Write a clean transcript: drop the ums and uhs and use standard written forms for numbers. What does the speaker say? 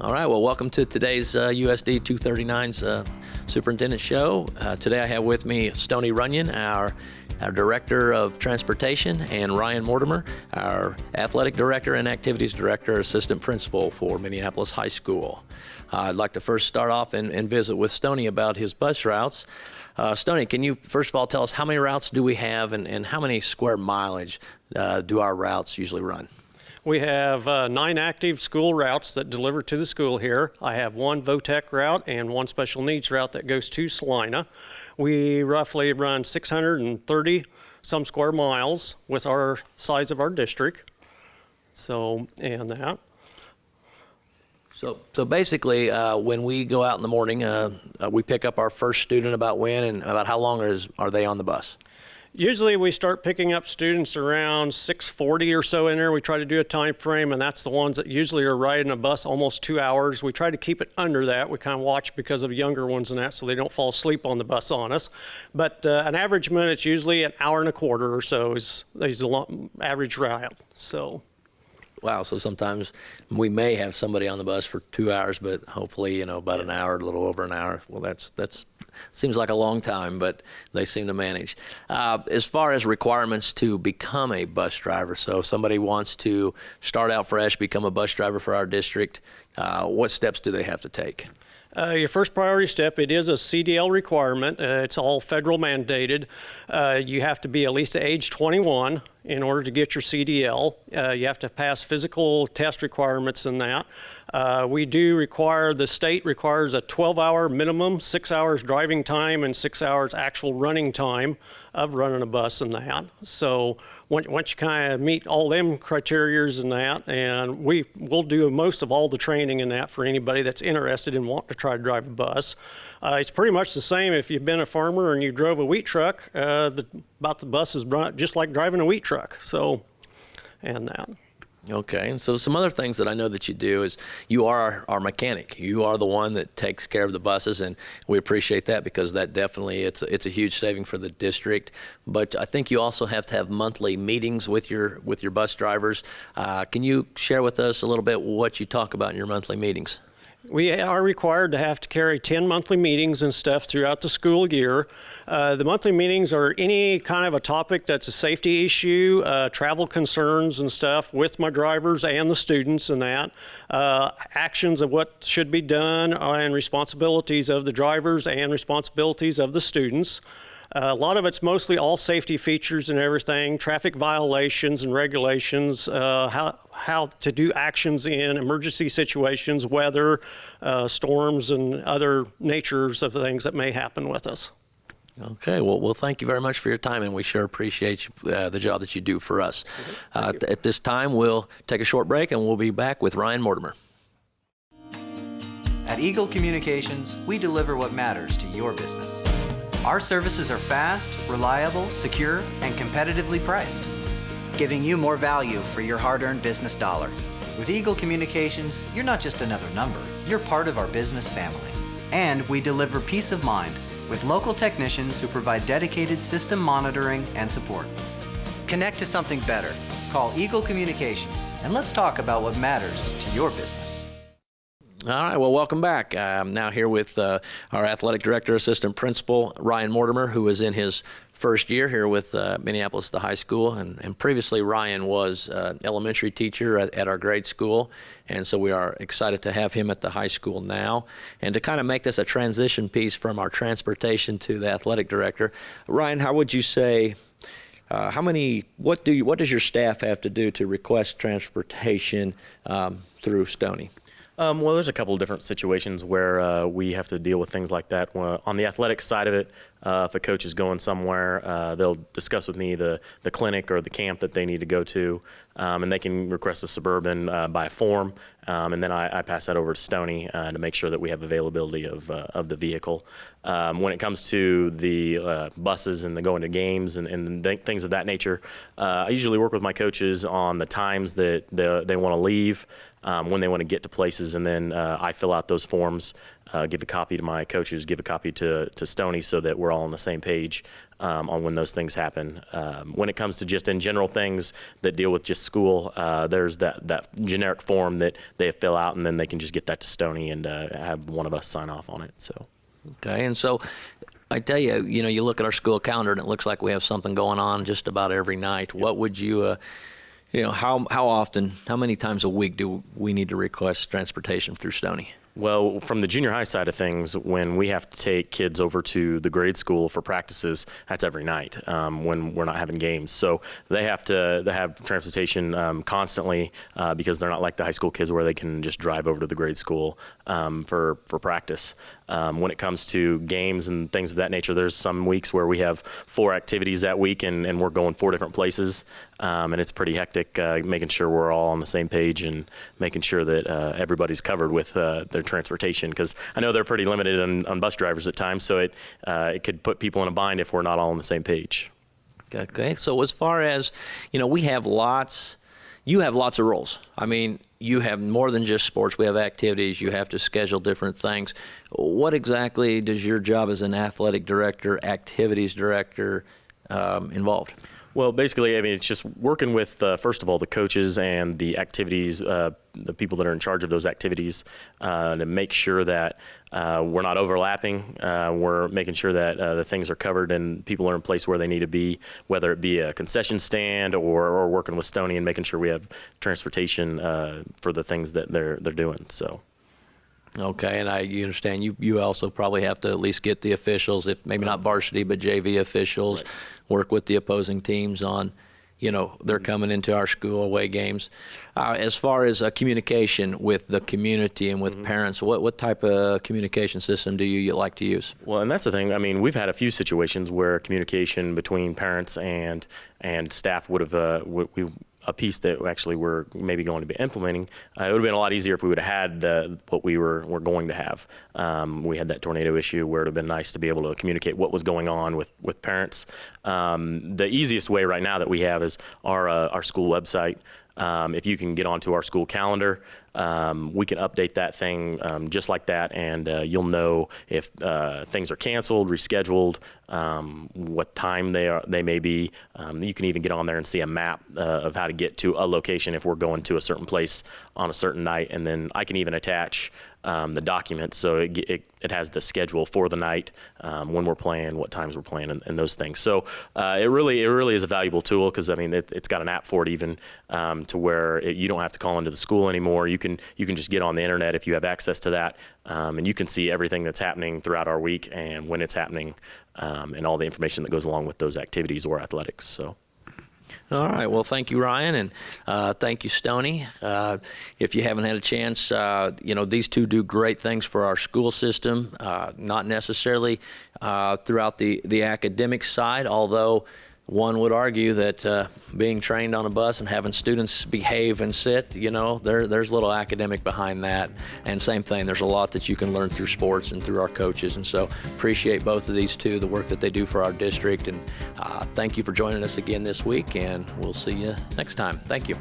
All right, well, welcome to today's USD 239's Superintendent Show. Today I have with me Stoney Runnion, our Director of Transportation, and Ryan Mortimer, our Athletic Director and Activities Director, Assistant Principal for Minneapolis High School. I'd like to first start off and visit with Stoney about his bus routes. Stoney, can you first of all tell us how many routes do we have and how many square mileage do our routes usually run? We have 9 active school routes that deliver to the school here. I have 1 VOTEC route and 1 special needs route that goes to Salina. We roughly run 630 some square miles with our size of our district. So basically, when we go out in the morning, we pick up our first student about when and about how long are they on the bus? Usually we start picking up students around 6:40 or so in there. We try to do a time frame, and that's the ones that usually are riding a bus almost 2 hours. We try to keep it under that. We kind of watch because of younger ones and that, so they don't fall asleep on the bus on us. But an average minute's usually an hour and a quarter or so is the average route. So. Wow, so sometimes we may have somebody on the bus for 2 hours, but hopefully, about an hour, a little over an hour. Well, that's seems like a long time, but they seem to manage. As far as requirements to become a bus driver, so if somebody wants to start out fresh, become a bus driver for our district, what steps do they have to take? Your first priority step, it is a CDL requirement. It's all federal mandated. You have to be at least age 21 in order to get your CDL. You have to pass physical test requirements in that. We do require, the state requires a 12-hour minimum, 6 hours driving time and 6 hours actual running time of running a bus and that. So once you kind of meet all them criterias and that, and we'll do most of all the training in that for anybody that's interested in wanting to try to drive a bus. It's pretty much the same if you've been a farmer and you drove a wheat truck, about the bus is just like driving a wheat truck, so, and that. Okay, and so some other things that I know that you do is you are our mechanic. You are the one that takes care of the buses, and we appreciate that because that definitely, it's a huge saving for the district. But I think you also have to have monthly meetings with your bus drivers. Can you share with us a little bit what you talk about in your monthly meetings? We are required to have to carry 10 monthly meetings and stuff throughout the school year. The monthly meetings are any kind of a topic that's a safety issue, travel concerns and stuff with my drivers and the students and that, actions of what should be done and responsibilities of the drivers and responsibilities of the students. A lot of it's mostly all safety features and everything, traffic violations and regulations, how to do actions in emergency situations, weather, storms, and other natures of things that may happen with us. Okay, well, thank you very much for your time, and we sure appreciate the job that you do for us. At this time, we'll take a short break, and we'll be back with Ryan Mortimer. At Eagle Communications, we deliver what matters to your business. Our services are fast, reliable, secure, and competitively priced, giving you more value for your hard-earned business dollar. With Eagle Communications, you're not just another number, you're part of our business family. And we deliver peace of mind with local technicians who provide dedicated system monitoring and support. Connect to something better. Call Eagle Communications, and let's talk about what matters to your business. All right, well, welcome back. I'm now here with our Athletic Director, Assistant Principal, Ryan Mortimer, who is in his first year here with Minneapolis, the high school. And previously, Ryan was elementary teacher at our grade school. And so we are excited to have him at the high school now. And to kind of make this a transition piece from our transportation to the Athletic Director, Ryan, how would you say, what does your staff have to do to request transportation through Stoney? Well, there's a couple of different situations where we have to deal with things like that. On the athletic side of it, if a coach is going somewhere, they'll discuss with me the clinic or the camp that they need to go to, and they can request a Suburban by form, and then I pass that over to Stoney to make sure that we have availability of the vehicle. When it comes to the buses and the going to games and things of that nature, I usually work with my coaches on the times that they want to leave. when they want to get to places, and then I fill out those forms, give a copy to my coaches, give a copy to Stoney, so that we're all on the same page on when those things happen. When it comes to just in general things that deal with just school, there's that generic form that they fill out, and then they can just get that to Stoney and have one of us sign off on it. So. Okay, and so I tell you, you look at our school calendar and it looks like we have something going on just about every night. What would you, how often, how many times a week do we need to request transportation through Stoney? Well, from the junior high side of things, when we have to take kids over to the grade school for practices, that's every night when we're not having games. So they have to have transportation constantly because they're not like the high school kids where they can just drive over to the grade school for practice. When it comes to games and things of that nature, there's some weeks where we have 4 activities that week, and we're going 4 different places, and it's pretty hectic making sure we're all on the same page and making sure that everybody's covered with their transportation, because I know they're pretty limited on bus drivers at times, so it could put people in a bind if we're not all on the same page. Okay, so as far as, we have you have lots of roles. I mean, you have more than just sports. We have activities. You have to schedule different things. What exactly does your job as an athletic director, activities director involve? Well, basically, I mean, it's just working with, first of all, the coaches and the activities, the people that are in charge of those activities, to make sure that we're not overlapping. We're making sure that the things are covered and people are in place where they need to be, whether it be a concession stand or working with Stoney and making sure we have transportation for the things that they're doing. So. Okay, and you understand you also probably have to at least get the officials, if maybe not varsity, but JV officials, right, work with the opposing teams on, they're coming into our school away games. As far as communication with the community and with parents, what type of communication system do you like to use? Well, and that's the thing. I mean, we've had a few situations where communication between parents and staff would have a piece that actually we're maybe going to be implementing. It would have been a lot easier if we would have had what we were going to have. We had that tornado issue where it would have been nice to be able to communicate what was going on with parents. The easiest way right now that we have is our school website. If you can get onto our school calendar, we can update that thing just like that, and you'll know if things are canceled, rescheduled, what time they may be. You can even get on there and see a map of how to get to a location if we're going to a certain place on a certain night, and then I can even attach the document so it has the schedule for the night, when we're playing, what times we're playing, and those things. So it really is a valuable tool, because I mean it's got an app for it even, to where you don't have to call into the school anymore. You can just get on the internet if you have access to that, and you can see everything that's happening throughout our week and when it's happening, and all the information that goes along with those activities or athletics. So. All right. Well, thank you, Ryan, and thank you, Stoney. If you haven't had a chance, these two do great things for our school system, not necessarily throughout the academic side, although one would argue that being trained on a bus and having students behave and sit, there's a little academic behind that. And same thing, there's a lot that you can learn through sports and through our coaches. And so appreciate both of these two, the work that they do for our district. And thank you for joining us again this week, and we'll see you next time. Thank you.